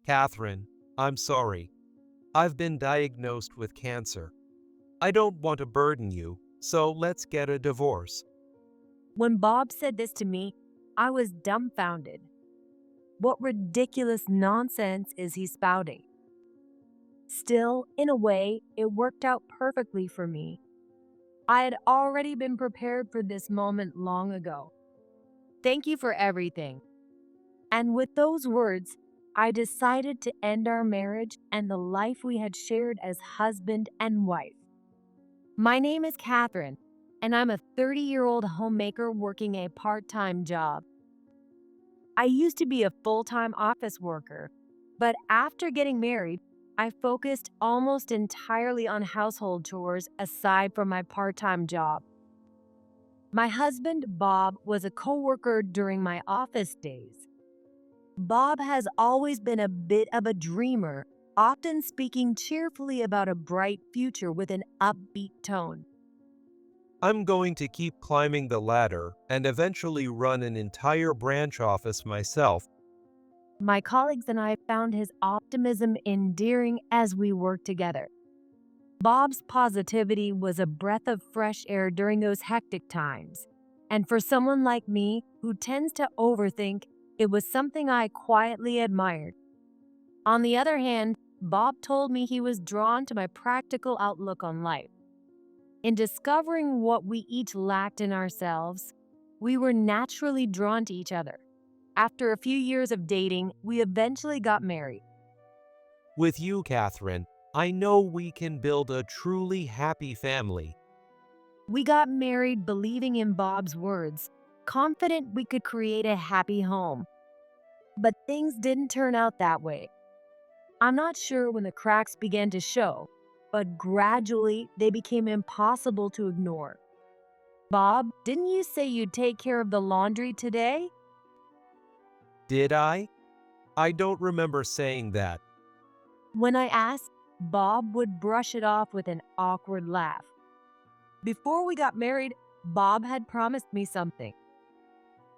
Catherine, I'm sorry. I've been diagnosed with cancer. I don't want to burden you, so let's get a divorce. When Bob said this to me, I was dumbfounded. What ridiculous nonsense is he spouting? Still, in a way, it worked out perfectly for me. I had already been prepared for this moment long ago. Thank you for everything. And with those words, I decided to end our marriage and the life we had shared as husband and wife. My name is Catherine, and I'm a 30-year-old homemaker working a part-time job. I used to be a full-time office worker, but after getting married, I focused almost entirely on household chores aside from my part-time job. My husband, Bob, was a coworker during my office days. Bob has always been a bit of a dreamer, often speaking cheerfully about a bright future with an upbeat tone. I'm going to keep climbing the ladder and eventually run an entire branch office myself. My colleagues and I found his optimism endearing as we worked together. Bob's positivity was a breath of fresh air during those hectic times. And for someone like me who tends to overthink, it was something I quietly admired. On the other hand, Bob told me he was drawn to my practical outlook on life. In discovering what we each lacked in ourselves, we were naturally drawn to each other. After a few years of dating, we eventually got married. With you, Catherine, I know we can build a truly happy family. We got married believing in Bob's words, confident we could create a happy home. But things didn't turn out that way. I'm not sure when the cracks began to show, but gradually they became impossible to ignore. Bob, didn't you say you'd take care of the laundry today? Did I? I don't remember saying that. When I asked, Bob would brush it off with an awkward laugh. Before we got married, Bob had promised me something.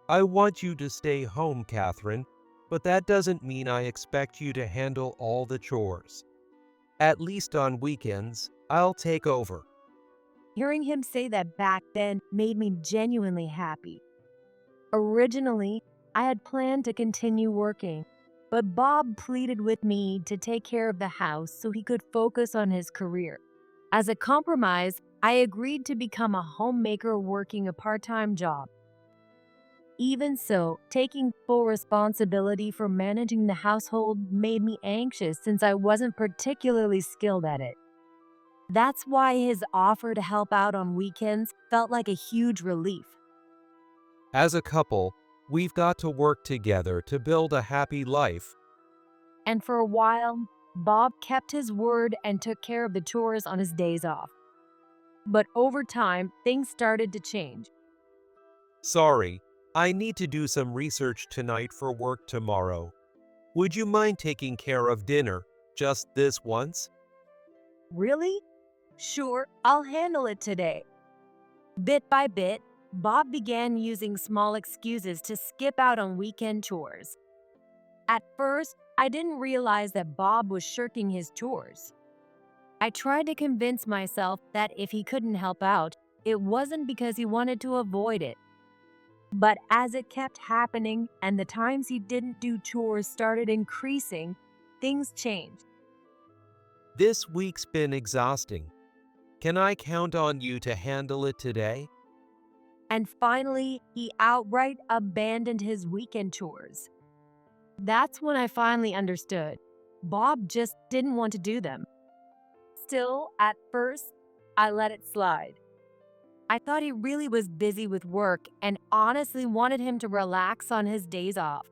I want you to stay home, Catherine, but that doesn't mean I expect you to handle all the chores. At least on weekends, I'll take over. Hearing him say that back then made me genuinely happy. Originally, I had planned to continue working, but Bob pleaded with me to take care of the house so he could focus on his career. As a compromise, I agreed to become a homemaker working a part-time job. Even so, taking full responsibility for managing the household made me anxious since I wasn't particularly skilled at it. That's why his offer to help out on weekends felt like a huge relief. As a couple, we've got to work together to build a happy life. And for a while, Bob kept his word and took care of the chores on his days off. But over time, things started to change. Sorry, I need to do some research tonight for work tomorrow. Would you mind taking care of dinner, just this once? Really? Sure, I'll handle it today. Bit by bit, Bob began using small excuses to skip out on weekend chores. At first, I didn't realize that Bob was shirking his chores. I tried to convince myself that if he couldn't help out, it wasn't because he wanted to avoid it. But as it kept happening and the times he didn't do chores started increasing, things changed. This week's been exhausting. Can I count on you to handle it today? And finally, he outright abandoned his weekend chores. That's when I finally understood. Bob just didn't want to do them. Still, at first, I let it slide. I thought he really was busy with work and honestly wanted him to relax on his days off.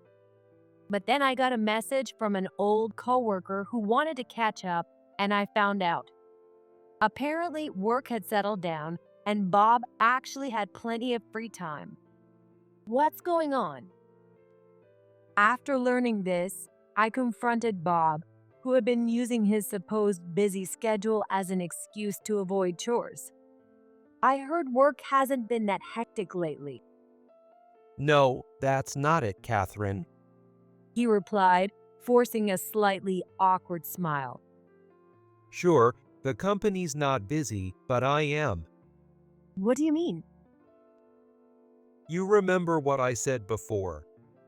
But then I got a message from an old coworker who wanted to catch up, and I found out. Apparently, work had settled down, and Bob actually had plenty of free time. What's going on? After learning this, I confronted Bob, who had been using his supposed busy schedule as an excuse to avoid chores. I heard work hasn't been that hectic lately, No, that's not it, Catherine. he replied. forcing a slightly awkward smile. Sure, the company's not busy, but I am. What do you mean? You remember what I said before,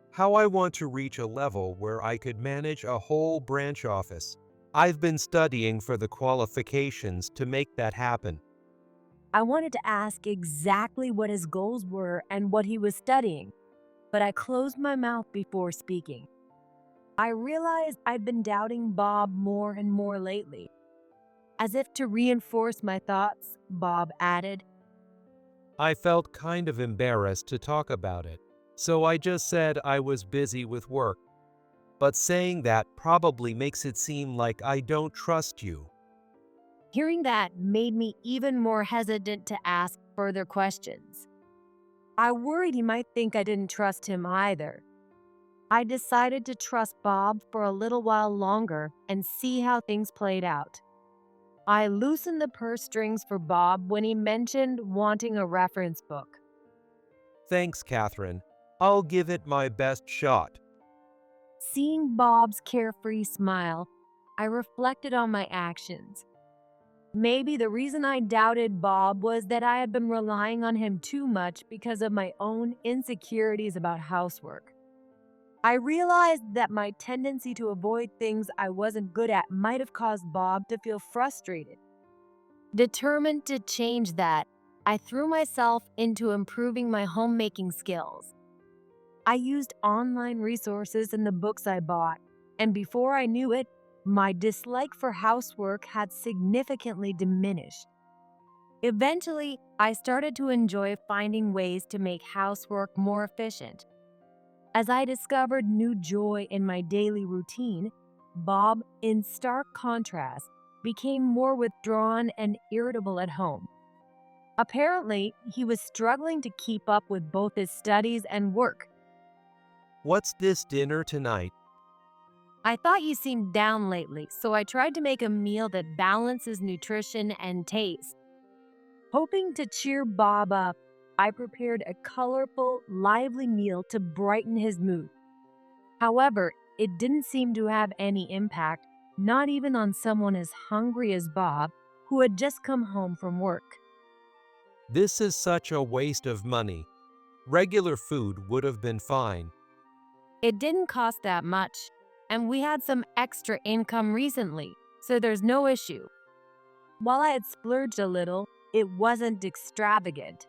how I want to reach a level where I could manage a whole branch office. I've been studying for the qualifications to make that happen. I wanted to ask exactly what his goals were and what he was studying, but I closed my mouth before speaking. I realized I'd been doubting Bob more and more lately. As if to reinforce my thoughts, Bob added, I felt kind of embarrassed to talk about it, so I just said I was busy with work. But saying that probably makes it seem like I don't trust you. Hearing that made me even more hesitant to ask further questions. I worried he might think I didn't trust him either. I decided to trust Bob for a little while longer and see how things played out. I loosened the purse strings for Bob when he mentioned wanting a reference book. Thanks, Catherine. I'll give it my best shot. Seeing Bob's carefree smile, I reflected on my actions. Maybe the reason I doubted Bob was that I had been relying on him too much because of my own insecurities about housework. I realized that my tendency to avoid things I wasn't good at might have caused Bob to feel frustrated. Determined to change that, I threw myself into improving my homemaking skills. I used online resources and the books I bought, and before I knew it, my dislike for housework had significantly diminished. Eventually, I started to enjoy finding ways to make housework more efficient. As I discovered new joy in my daily routine, Bob, in stark contrast, became more withdrawn and irritable at home. Apparently, he was struggling to keep up with both his studies and work. What's this dinner tonight? I thought you seemed down lately, so I tried to make a meal that balances nutrition and taste. Hoping to cheer Bob up, I prepared a colorful, lively meal to brighten his mood. However, it didn't seem to have any impact, not even on someone as hungry as Bob, who had just come home from work. This is such a waste of money. Regular food would have been fine. It didn't cost that much, and we had some extra income recently, so there's no issue. While I had splurged a little, it wasn't extravagant.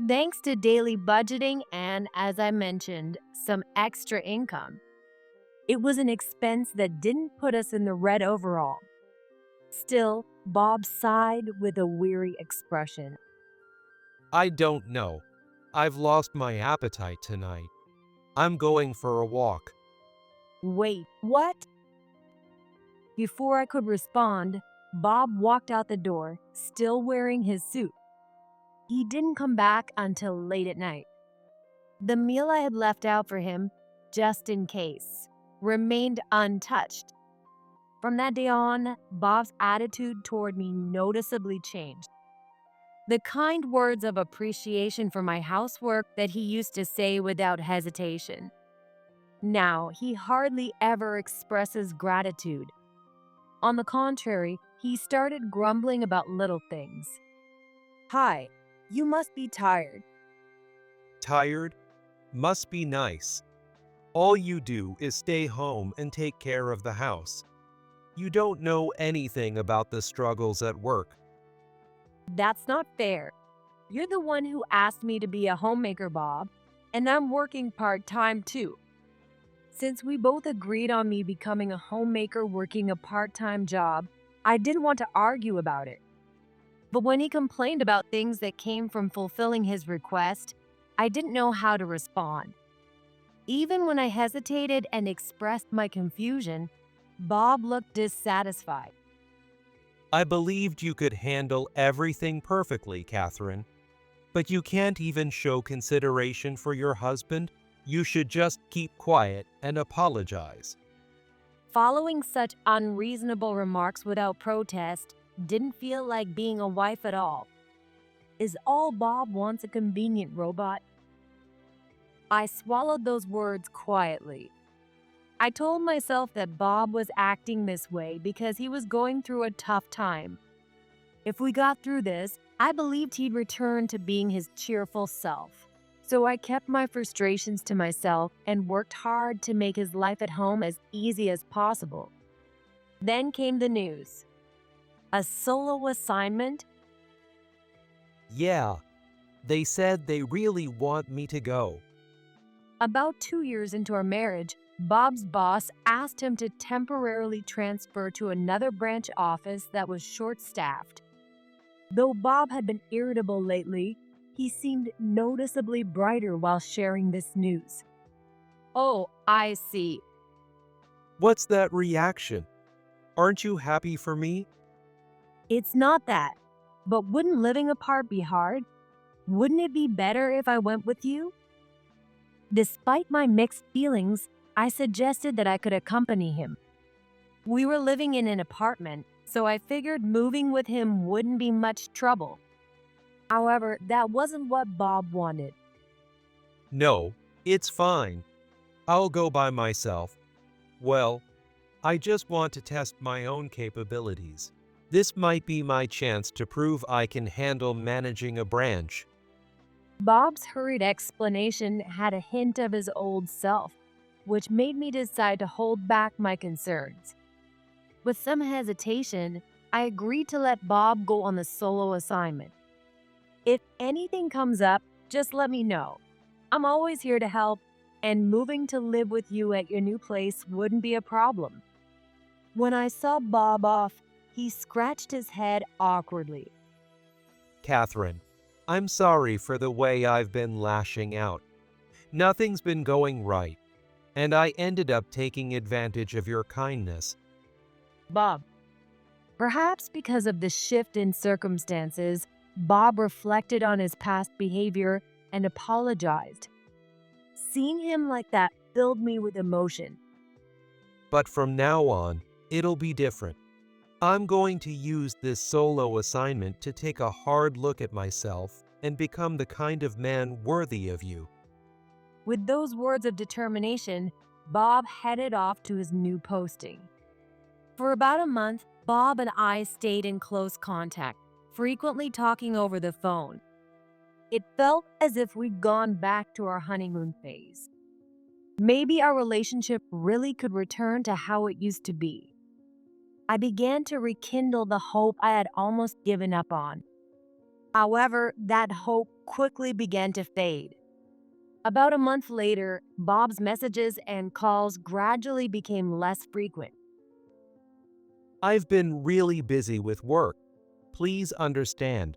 Thanks to daily budgeting and, as I mentioned, some extra income. It was an expense that didn't put us in the red overall. Still, Bob sighed with a weary expression. I don't know. I've lost my appetite tonight. I'm going for a walk. Wait, what? Before I could respond, Bob walked out the door, still wearing his suit. He didn't come back until late at night. The meal I had left out for him, just in case, remained untouched. From that day on, Bob's attitude toward me noticeably changed. The kind words of appreciation for my housework that he used to say without hesitation. Now, he hardly ever expresses gratitude. On the contrary, he started grumbling about little things. Hi, you must be tired. Tired? Must be nice. All you do is stay home and take care of the house. You don't know anything about the struggles at work. That's not fair. You're the one who asked me to be a homemaker, Bob, and I'm working part-time too. Since we both agreed on me becoming a homemaker working a part-time job, I didn't want to argue about it. But when he complained about things that came from fulfilling his request, I didn't know how to respond. Even when I hesitated and expressed my confusion, Bob looked dissatisfied. I believed you could handle everything perfectly, Catherine. But you can't even show consideration for your husband? You should just keep quiet and apologize. Following such unreasonable remarks without protest didn't feel like being a wife at all. Is all Bob wants a convenient robot? I swallowed those words quietly. I told myself that Bob was acting this way because he was going through a tough time. If we got through this, I believed he'd return to being his cheerful self. So I kept my frustrations to myself and worked hard to make his life at home as easy as possible. Then came the news. A solo assignment? Yeah, they said they really want me to go. About 2 years into our marriage, Bob's boss asked him to temporarily transfer to another branch office that was short staffed. Though Bob had been irritable lately, he seemed noticeably brighter while sharing this news. Oh, I see. What's that reaction? Aren't you happy for me? It's not that. But wouldn't living apart be hard? Wouldn't it be better if I went with you? Despite my mixed feelings, I suggested that I could accompany him. We were living in an apartment, so I figured moving with him wouldn't be much trouble. However, that wasn't what Bob wanted. No, it's fine. I'll go by myself. Well, I just want to test my own capabilities. This might be my chance to prove I can handle managing a branch. Bob's hurried explanation had a hint of his old self, which made me decide to hold back my concerns. With some hesitation, I agreed to let Bob go on the solo assignment. If anything comes up, just let me know. I'm always here to help, and moving to live with you at your new place wouldn't be a problem. When I saw Bob off, he scratched his head awkwardly. Catherine, I'm sorry for the way I've been lashing out. Nothing's been going right, and I ended up taking advantage of your kindness. Bob. Perhaps because of the shift in circumstances, Bob reflected on his past behavior and apologized. Seeing him like that filled me with emotion. But from now on, it'll be different. I'm going to use this solo assignment to take a hard look at myself and become the kind of man worthy of you. With those words of determination, Bob headed off to his new posting. For about a month, Bob and I stayed in close contact, frequently talking over the phone. It felt as if we'd gone back to our honeymoon phase. Maybe our relationship really could return to how it used to be. I began to rekindle the hope I had almost given up on. However, that hope quickly began to fade. About a month later, Bob's messages and calls gradually became less frequent. I've been really busy with work. Please understand.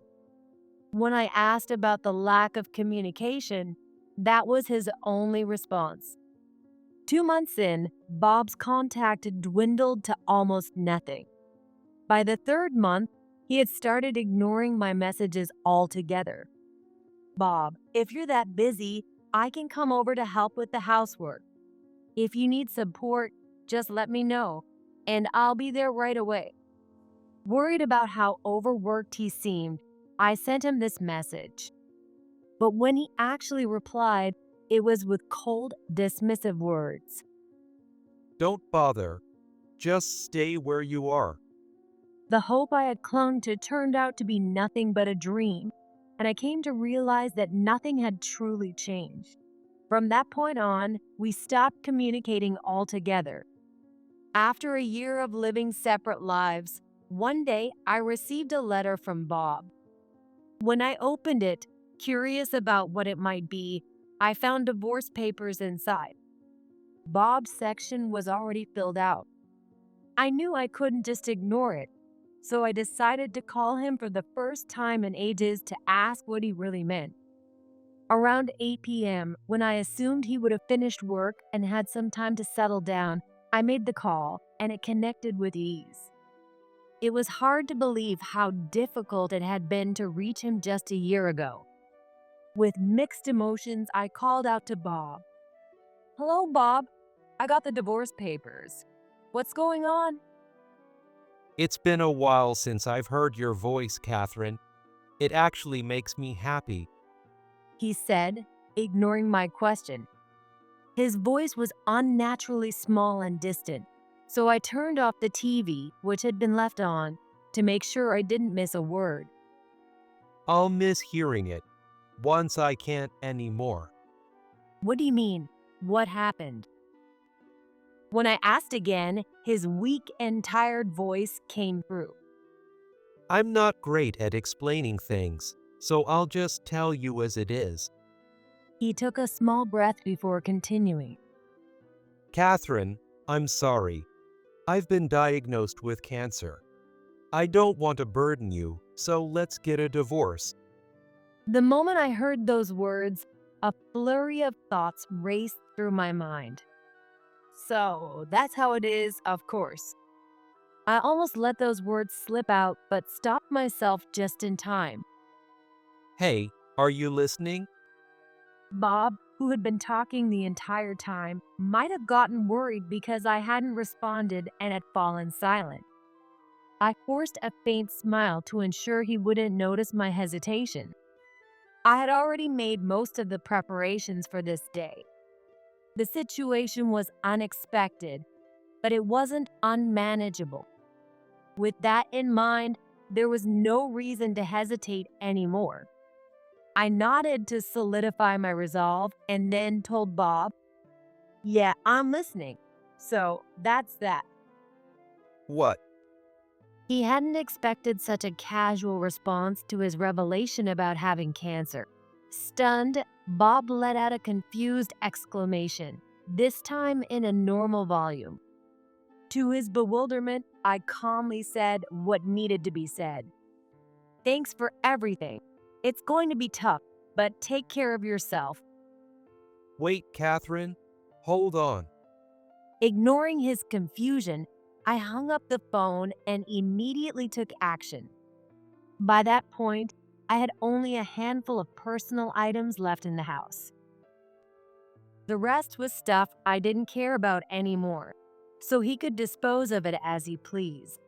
When I asked about the lack of communication, that was his only response. 2 months in, Bob's contact had dwindled to almost nothing. By the third month, he had started ignoring my messages altogether. Bob, if you're that busy, I can come over to help with the housework. If you need support, just let me know, and I'll be there right away. Worried about how overworked he seemed, I sent him this message. But when he actually replied, it was with cold, dismissive words. Don't bother. Just stay where you are. The hope I had clung to turned out to be nothing but a dream, and I came to realize that nothing had truly changed. From that point on, we stopped communicating altogether. After a year of living separate lives, one day I received a letter from Bob. When I opened it, curious about what it might be, I found divorce papers inside. Bob's section was already filled out. I knew I couldn't just ignore it, so I decided to call him for the first time in ages to ask what he really meant. Around 8 p.m., when I assumed he would have finished work and had some time to settle down, I made the call, and it connected with ease. It was hard to believe how difficult it had been to reach him just a year ago. With mixed emotions, I called out to Bob. "Hello, Bob. I got the divorce papers. What's going on?" It's been a while since I've heard your voice, Catherine. It actually makes me happy. He said, ignoring my question. His voice was unnaturally small and distant, so I turned off the TV, which had been left on, to make sure I didn't miss a word. I'll miss hearing it once I can't anymore. What do you mean? What happened? When I asked again, his weak and tired voice came through. I'm not great at explaining things, so I'll just tell you as it is. He took a small breath before continuing. Catherine, I'm sorry. I've been diagnosed with cancer. I don't want to burden you, so let's get a divorce. The moment I heard those words, a flurry of thoughts raced through my mind. So, that's how it is, of course. I almost let those words slip out, but stopped myself just in time. Hey, are you listening? Bob, who had been talking the entire time, might have gotten worried because I hadn't responded and had fallen silent. I forced a faint smile to ensure he wouldn't notice my hesitation. I had already made most of the preparations for this day. The situation was unexpected, but it wasn't unmanageable. With that in mind, there was no reason to hesitate anymore. I nodded to solidify my resolve and then told Bob, "Yeah, I'm listening. So that's that." What? He hadn't expected such a casual response to his revelation about having cancer. Stunned, Bob let out a confused exclamation, this time in a normal volume. To his bewilderment, I calmly said what needed to be said. "Thanks for everything. It's going to be tough, but take care of yourself." Wait, Catherine. Hold on. Ignoring his confusion, I hung up the phone and immediately took action. By that point, I had only a handful of personal items left in the house. The rest was stuff I didn't care about anymore, so he could dispose of it as he pleased.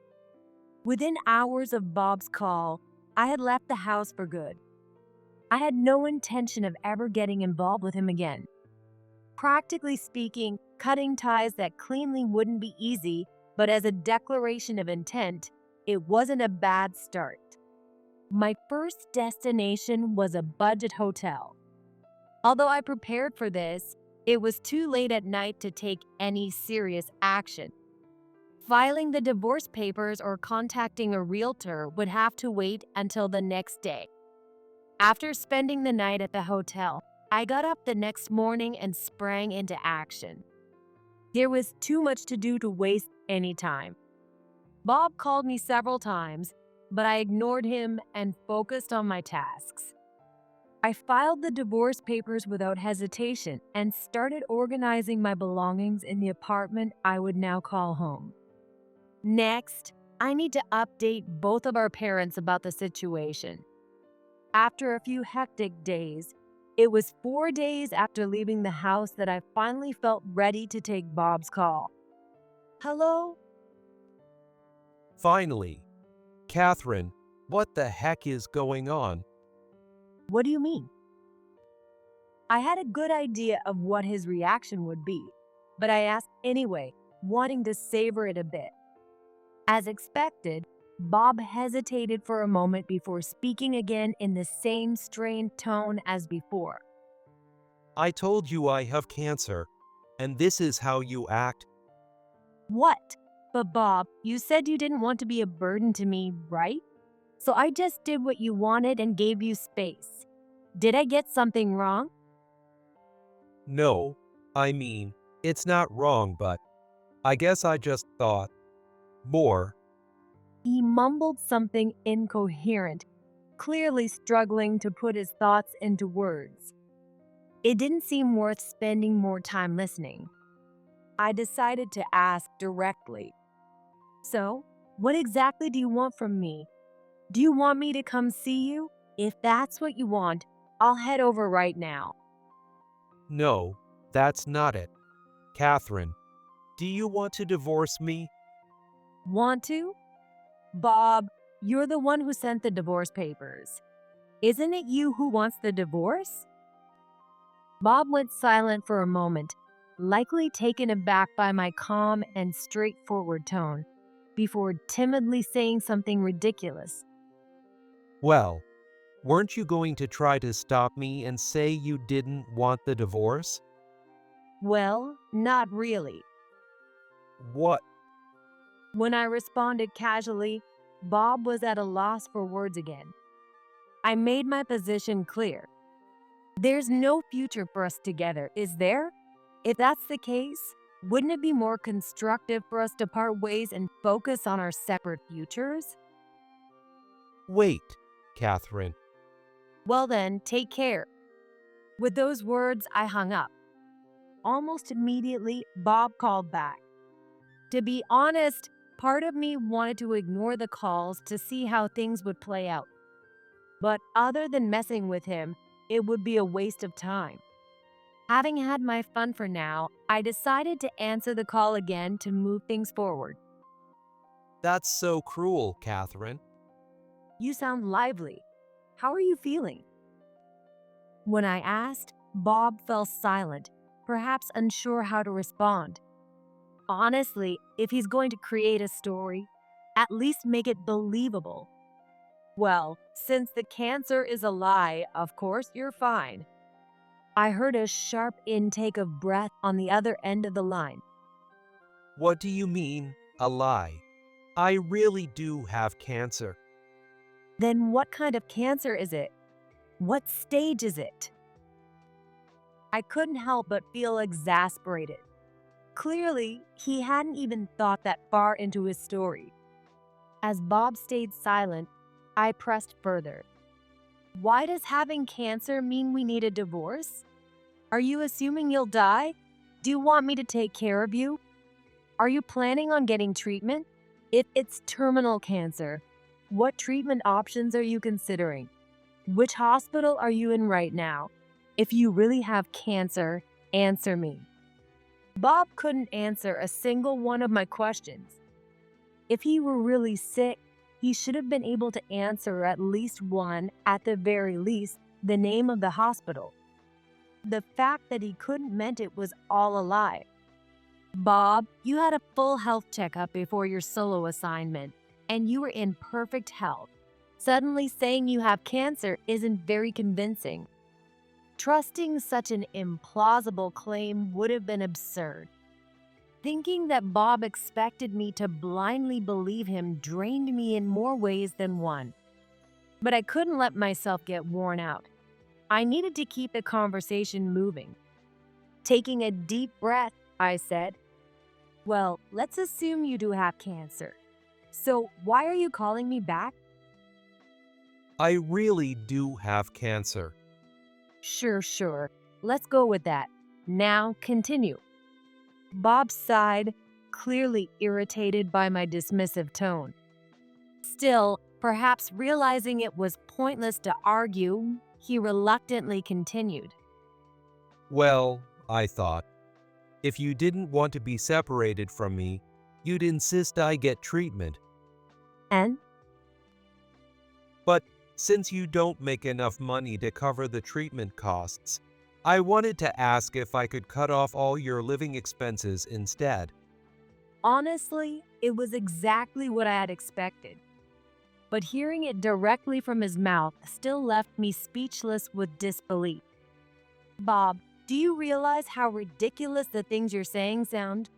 Within hours of Bob's call, I had left the house for good. I had no intention of ever getting involved with him again. Practically speaking, cutting ties that cleanly wouldn't be easy, but as a declaration of intent, it wasn't a bad start. My first destination was a budget hotel. Although I prepared for this, it was too late at night to take any serious action. Filing the divorce papers or contacting a realtor would have to wait until the next day. After spending the night at the hotel, I got up the next morning and sprang into action. There was too much to do to waste any time. Bob called me several times, but I ignored him and focused on my tasks. I filed the divorce papers without hesitation and started organizing my belongings in the apartment I would now call home. Next, I need to update both of our parents about the situation. After a few hectic days, it was 4 days after leaving the house that I finally felt ready to take Bob's call. "Hello?" Finally. Catherine, what the heck is going on? "What do you mean?" I had a good idea of what his reaction would be, but I asked anyway, wanting to savor it a bit. As expected, Bob hesitated for a moment before speaking again in the same strained tone as before. I told you I have cancer, and this is how you act. "What? But Bob, you said you didn't want to be a burden to me, right? So I just did what you wanted and gave you space. Did I get something wrong?" No, I mean, it's not wrong, but I guess I just thought more. He mumbled something incoherent, clearly struggling to put his thoughts into words. It didn't seem worth spending more time listening. I decided to ask directly. "So, what exactly do you want from me? Do you want me to come see you? If that's what you want, I'll head over right now." No, that's not it. Catherine, do you want to divorce me? "Want to?" "Bob, you're the one who sent the divorce papers. Isn't it you who wants the divorce?" Bob went silent for a moment, likely taken aback by my calm and straightforward tone, before timidly saying something ridiculous. Well, weren't you going to try to stop me and say you didn't want the divorce? Well, not really. What? When I responded casually, Bob was at a loss for words again. I made my position clear. There's no future for us together, is there? If that's the case, wouldn't it be more constructive for us to part ways and focus on our separate futures? Wait, Catherine. Well then, take care. With those words, I hung up. Almost immediately, Bob called back. To be honest, part of me wanted to ignore the calls to see how things would play out. But other than messing with him, it would be a waste of time. Having had my fun for now, I decided to answer the call again to move things forward. That's so cruel, Catherine. You sound lively. How are you feeling? When I asked, Bob fell silent, perhaps unsure how to respond. Honestly, if he's going to create a story, at least make it believable. Well, since the cancer is a lie, of course you're fine. I heard a sharp intake of breath on the other end of the line. What do you mean, a lie? I really do have cancer. Then what kind of cancer is it? What stage is it? I couldn't help but feel exasperated. Clearly, he hadn't even thought that far into his story. As Bob stayed silent, I pressed further. Why does having cancer mean we need a divorce? Are you assuming you'll die? Do you want me to take care of you? Are you planning on getting treatment? If it's terminal cancer, what treatment options are you considering? Which hospital are you in right now? If you really have cancer, answer me. Bob couldn't answer a single one of my questions. If he were really sick, he should have been able to answer at least one, at the very least, the name of the hospital. The fact that he couldn't meant it was all a lie. Bob, you had a full health checkup before your solo assignment, and you were in perfect health. Suddenly saying you have cancer isn't very convincing. Trusting such an implausible claim would have been absurd. Thinking that Bob expected me to blindly believe him drained me in more ways than one. But I couldn't let myself get worn out. I needed to keep the conversation moving. Taking a deep breath, I said, "Well, let's assume you do have cancer. So why are you calling me back?" I really do have cancer. Sure. Let's go with that. Now continue. Bob sighed, clearly irritated by my dismissive tone. Still, perhaps realizing it was pointless to argue, he reluctantly continued. Well, I thought, if you didn't want to be separated from me, you'd insist I get treatment. And? But since you don't make enough money to cover the treatment costs, I wanted to ask if I could cut off all your living expenses instead. Honestly, it was exactly what I had expected. But hearing it directly from his mouth still left me speechless with disbelief. Bob, do you realize how ridiculous the things you're saying sound?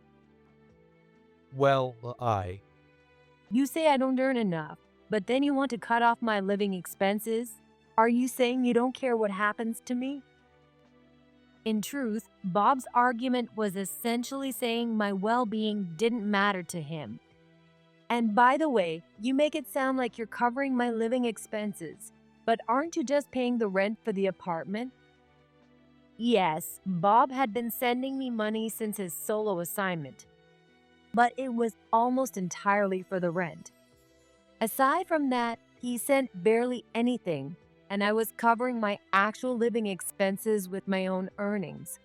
Well, You say I don't earn enough, but then you want to cut off my living expenses? Are you saying you don't care what happens to me? In truth, Bob's argument was essentially saying my well-being didn't matter to him. And by the way, you make it sound like you're covering my living expenses, but aren't you just paying the rent for the apartment? Yes, Bob had been sending me money since his solo assignment, but it was almost entirely for the rent. Aside from that, he sent barely anything, and I was covering my actual living expenses with my own earnings.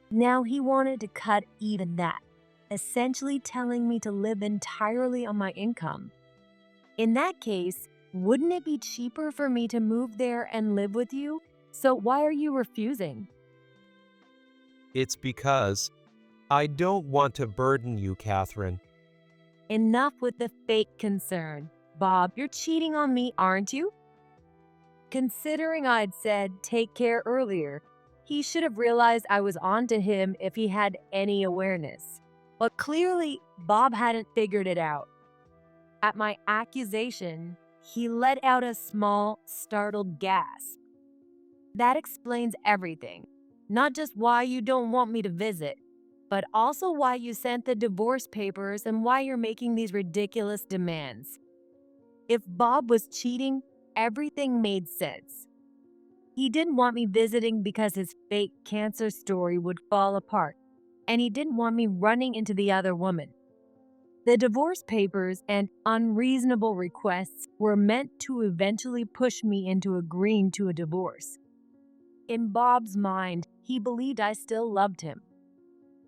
Now he wanted to cut even that, essentially telling me to live entirely on my income. In that case, wouldn't it be cheaper for me to move there and live with you? So why are you refusing? it's because I don't want to burden you, Catherine. Enough with the fake concern. Bob, you're cheating on me, aren't you? Considering I'd said take care earlier, he should have realized I was onto him if he had any awareness. But clearly, Bob hadn't figured it out. At my accusation, he let out a small, startled gasp. That explains everything. Not just why you don't want me to visit, but also why you sent the divorce papers and why you're making these ridiculous demands. If Bob was cheating, everything made sense. He didn't want me visiting because his fake cancer story would fall apart, and he didn't want me running into the other woman. The divorce papers and unreasonable requests were meant to eventually push me into agreeing to a divorce. In Bob's mind, he believed I still loved him.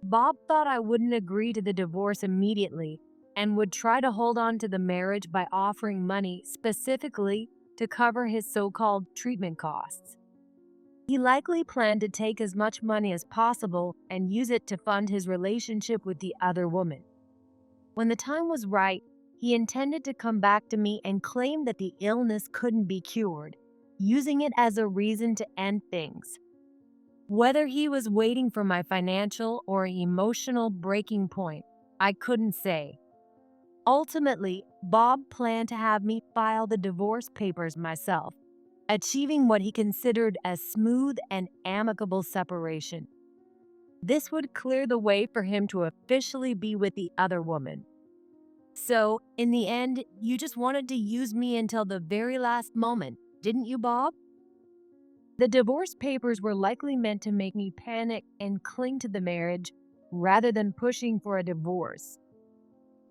Bob thought I wouldn't agree to the divorce immediately and would try to hold on to the marriage by offering money specifically to cover his so-called treatment costs. He likely planned to take as much money as possible and use it to fund his relationship with the other woman. When the time was right, he intended to come back to me and claim that the illness couldn't be cured, using it as a reason to end things. Whether he was waiting for my financial or emotional breaking point, I couldn't say. Ultimately, Bob planned to have me file the divorce papers myself, achieving what he considered a smooth and amicable separation. This would clear the way for him to officially be with the other woman. So, in the end, you just wanted to use me until the very last moment, didn't you, Bob? The divorce papers were likely meant to make me panic and cling to the marriage rather than pushing for a divorce.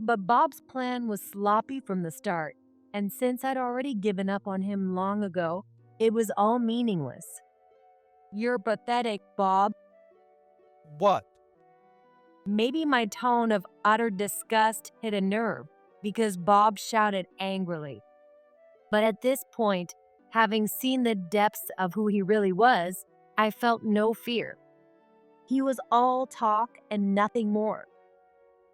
But Bob's plan was sloppy from the start, and since I'd already given up on him long ago, it was all meaningless. You're pathetic, Bob. What? Maybe my tone of utter disgust hit a nerve because Bob shouted angrily. But at this point, having seen the depths of who he really was, I felt no fear. He was all talk and nothing more.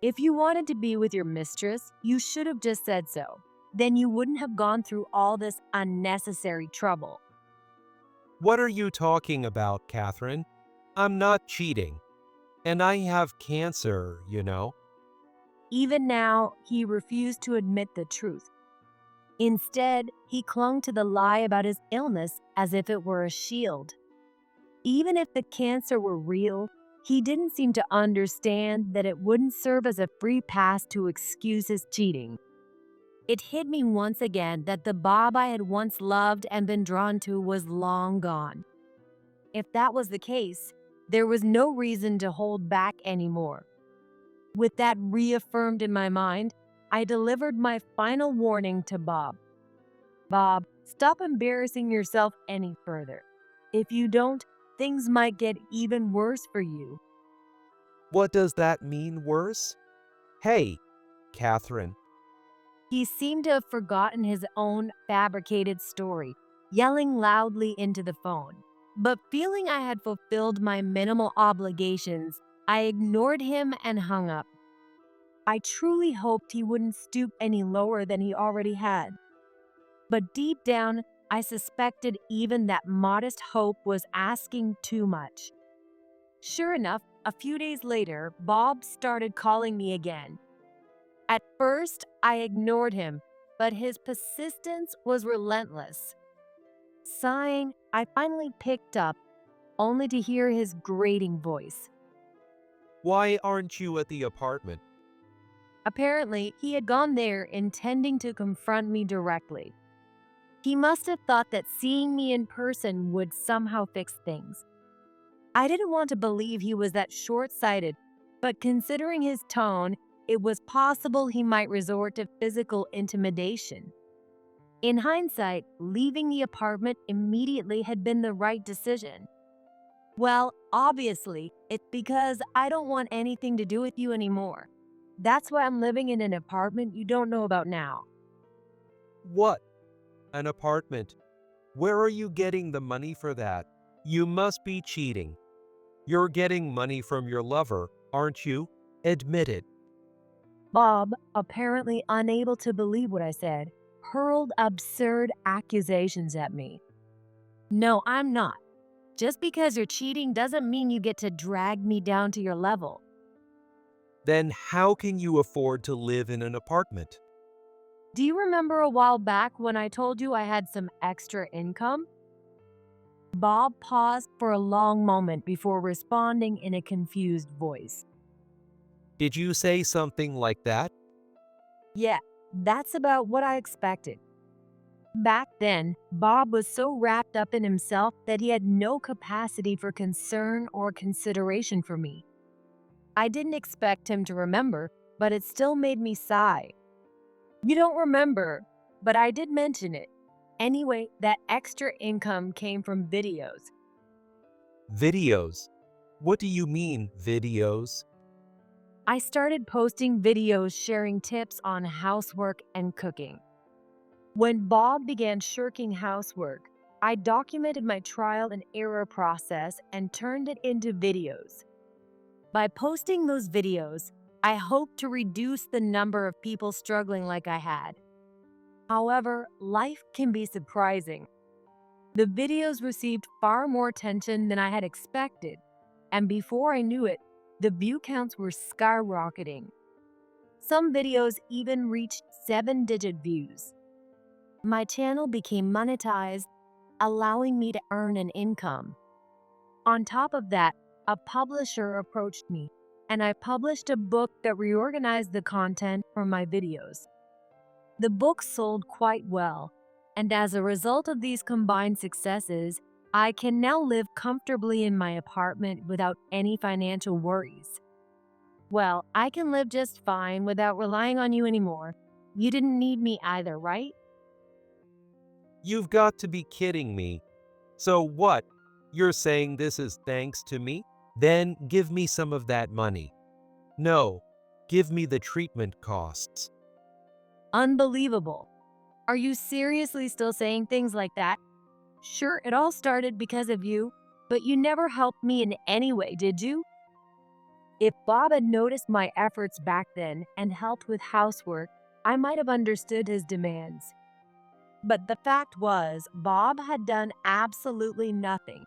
If you wanted to be with your mistress, you should have just said so. Then you wouldn't have gone through all this unnecessary trouble. What are you talking about, Catherine? I'm not cheating. And I have cancer, you know. Even now, he refused to admit the truth. Instead, he clung to the lie about his illness as if it were a shield. Even if the cancer were real, he didn't seem to understand that it wouldn't serve as a free pass to excuse his cheating. It hit me once again that the Bob I had once loved and been drawn to was long gone. If that was the case, there was no reason to hold back anymore. With that reaffirmed in my mind, I delivered my final warning to Bob. Bob, stop embarrassing yourself any further. If you don't, things might get even worse for you. What does that mean, worse? Hey, Catherine. He seemed to have forgotten his own fabricated story, yelling loudly into the phone. But feeling I had fulfilled my minimal obligations, I ignored him and hung up. I truly hoped he wouldn't stoop any lower than he already had. But deep down, I suspected even that modest hope was asking too much. Sure enough, a few days later, Bob started calling me again. At first, I ignored him, but his persistence was relentless. Sighing, I finally picked up, only to hear his grating voice. Why aren't you at the apartment? Apparently, he had gone there intending to confront me directly. He must have thought that seeing me in person would somehow fix things. I didn't want to believe he was that short-sighted, but considering his tone, it was possible he might resort to physical intimidation. In hindsight, leaving the apartment immediately had been the right decision. Well, obviously, it's because I don't want anything to do with you anymore. That's why I'm living in an apartment you don't know about now. What? An apartment? Where are you getting the money for that? You must be cheating. You're getting money from your lover, aren't you? Admit it. Bob, apparently unable to believe what I said, hurled absurd accusations at me. No, I'm not. Just because you're cheating doesn't mean you get to drag me down to your level. Then how can you afford to live in an apartment? Do you remember a while back when I told you I had some extra income? Bob paused for a long moment before responding in a confused voice. Did you say something like that? Yeah, that's about what I expected. Back then, Bob was so wrapped up in himself that he had no capacity for concern or consideration for me. I didn't expect him to remember, but it still made me sigh. You don't remember, but I did mention it. Anyway, that extra income came from videos. Videos. What do you mean, videos? I started posting videos sharing tips on housework and cooking. When Bob began shirking housework, I documented my trial and error process and turned it into videos. By posting those videos, I hoped to reduce the number of people struggling like I had. However, life can be surprising. The videos received far more attention than I had expected, and before I knew it, the view counts were skyrocketing. Some videos even reached 7-digit views. My channel became monetized, allowing me to earn an income. On top of that, a publisher approached me, and I published a book that reorganized the content from my videos. The book sold quite well, and as a result of these combined successes, I can now live comfortably in my apartment without any financial worries. Well, I can live just fine without relying on you anymore. You didn't need me either, right? You've got to be kidding me. So what? You're saying this is thanks to me? Then give me some of that money. No, give me the treatment costs. Unbelievable. Are you seriously still saying things like that? Sure, it all started because of you, but you never helped me in any way, did you? If Bob had noticed my efforts back then and helped with housework, I might have understood his demands. But the fact was, Bob had done absolutely nothing.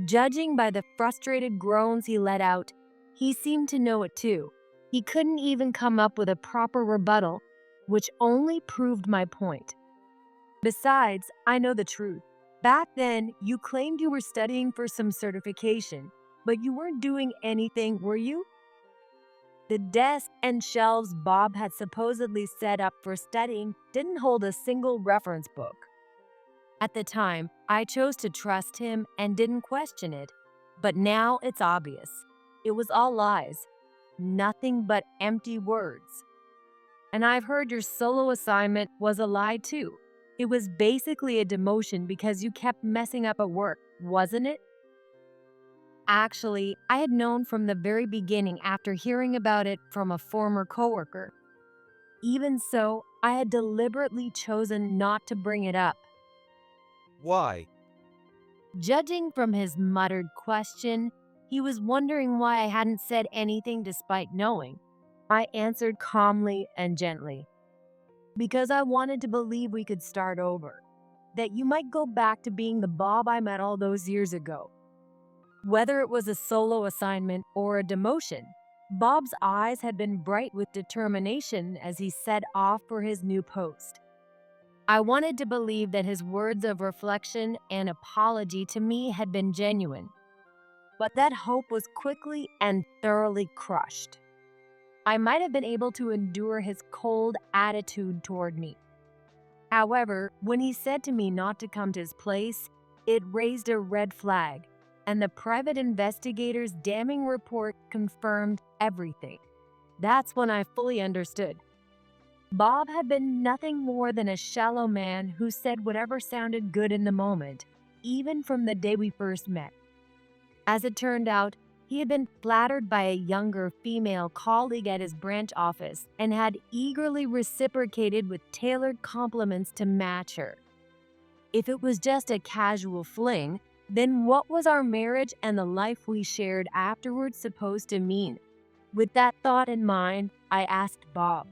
Judging by the frustrated groans he let out, he seemed to know it too. He couldn't even come up with a proper rebuttal, which only proved my point. Besides, I know the truth. Back then, you claimed you were studying for some certification, but you weren't doing anything, were you? The desk and shelves Bob had supposedly set up for studying didn't hold a single reference book. At the time, I chose to trust him and didn't question it, but now it's obvious. It was all lies, nothing but empty words. And I've heard your solo assignment was a lie too. It was basically a demotion because you kept messing up at work, wasn't it? Actually, I had known from the very beginning after hearing about it from a former coworker. Even so, I had deliberately chosen not to bring it up. Why? Judging from his muttered question, he was wondering why I hadn't said anything despite knowing. I answered calmly and gently. Because I wanted to believe we could start over. That you might go back to being the Bob I met all those years ago. Whether it was a solo assignment or a demotion, Bob's eyes had been bright with determination as he set off for his new post. I wanted to believe that his words of reflection and apology to me had been genuine. But that hope was quickly and thoroughly crushed. I might have been able to endure his cold attitude toward me. However, when he said to me not to come to his place, it raised a red flag, and the private investigator's damning report confirmed everything. That's when I fully understood. Bob had been nothing more than a shallow man who said whatever sounded good in the moment, even from the day we first met. As it turned out, he had been flattered by a younger female colleague at his branch office and had eagerly reciprocated with tailored compliments to match her. If it was just a casual fling, then what was our marriage and the life we shared afterwards supposed to mean? With that thought in mind, I asked Bob,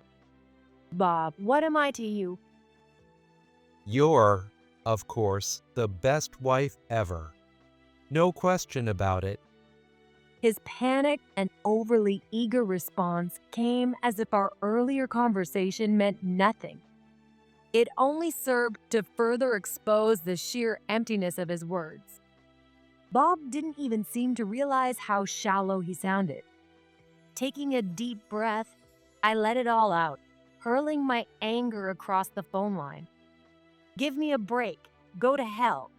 "Bob, what am I to you?" You're, of course, the best wife ever. No question about it. His panicked and overly eager response came as if our earlier conversation meant nothing. It only served to further expose the sheer emptiness of his words. Bob didn't even seem to realize how shallow he sounded. Taking a deep breath, I let it all out, hurling my anger across the phone line. "Give me a break. Go to hell."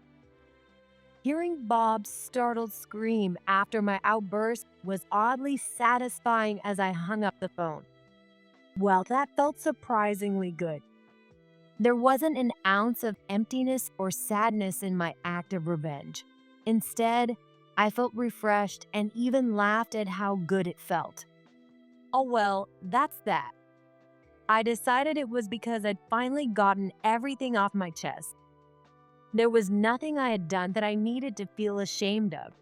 Hearing Bob's startled scream after my outburst was oddly satisfying as I hung up the phone. Well, that felt surprisingly good. There wasn't an ounce of emptiness or sadness in my act of revenge. Instead, I felt refreshed and even laughed at how good it felt. Oh well, that's that. I decided it was because I'd finally gotten everything off my chest. There was nothing I had done that I needed to feel ashamed of.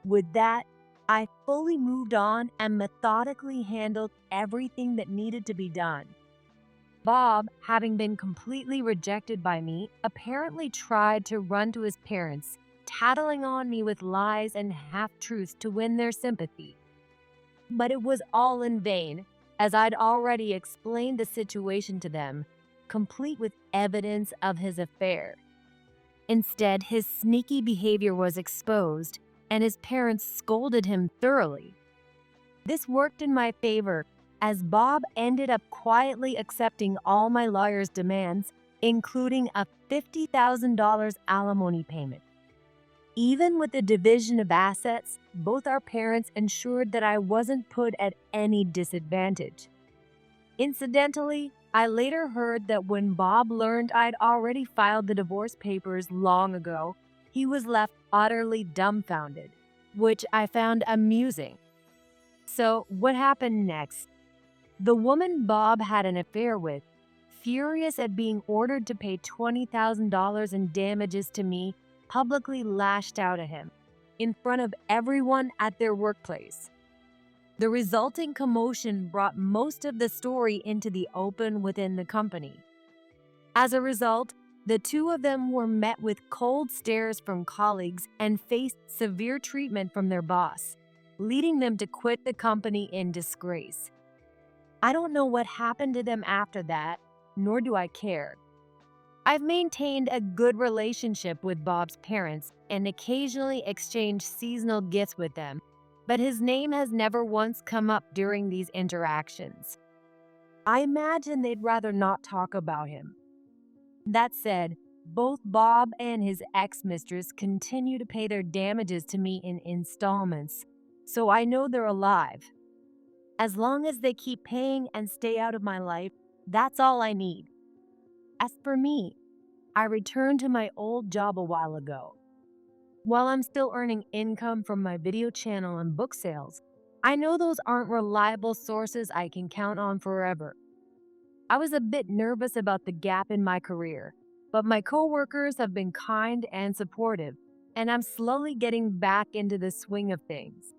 With that, I fully moved on and methodically handled everything that needed to be done. Bob, having been completely rejected by me, apparently tried to run to his parents, tattling on me with lies and half-truths to win their sympathy. But it was all in vain, as I'd already explained the situation to them, complete with evidence of his affair. Instead, his sneaky behavior was exposed, and his parents scolded him thoroughly. This worked in my favor, as Bob ended up quietly accepting all my lawyer's demands, including a $50,000 alimony payment. Even with the division of assets, both our parents ensured that I wasn't put at any disadvantage. Incidentally, I later heard that when Bob learned I'd already filed the divorce papers long ago, he was left utterly dumbfounded, which I found amusing. So, what happened next? The woman Bob had an affair with, furious at being ordered to pay $20,000 in damages to me, publicly lashed out at him in front of everyone at their workplace. The resulting commotion brought most of the story into the open within the company. As a result, the two of them were met with cold stares from colleagues and faced severe treatment from their boss, leading them to quit the company in disgrace. I don't know what happened to them after that, nor do I care. I've maintained a good relationship with Bob's parents and occasionally exchanged seasonal gifts with them, but his name has never once come up during these interactions. I imagine they'd rather not talk about him. That said, both Bob and his ex-mistress continue to pay their damages to me in installments, so I know they're alive. As long as they keep paying and stay out of my life, that's all I need. As for me, I returned to my old job a while ago. While I'm still earning income from my video channel and book sales, I know those aren't reliable sources I can count on forever. I was a bit nervous about the gap in my career, but my coworkers have been kind and supportive, and I'm slowly getting back into the swing of things.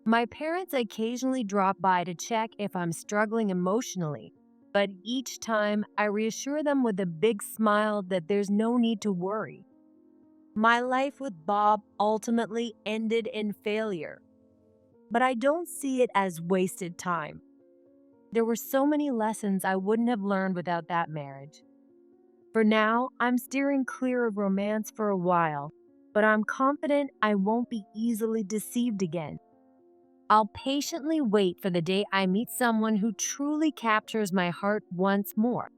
My parents occasionally drop by to check if I'm struggling emotionally, but each time I reassure them with a big smile that there's no need to worry. My life with Bob ultimately ended in failure, but I don't see it as wasted time. There were so many lessons I wouldn't have learned without that marriage. For now, I'm steering clear of romance for a while, but I'm confident I won't be easily deceived again. I'll patiently wait for the day I meet someone who truly captures my heart once more.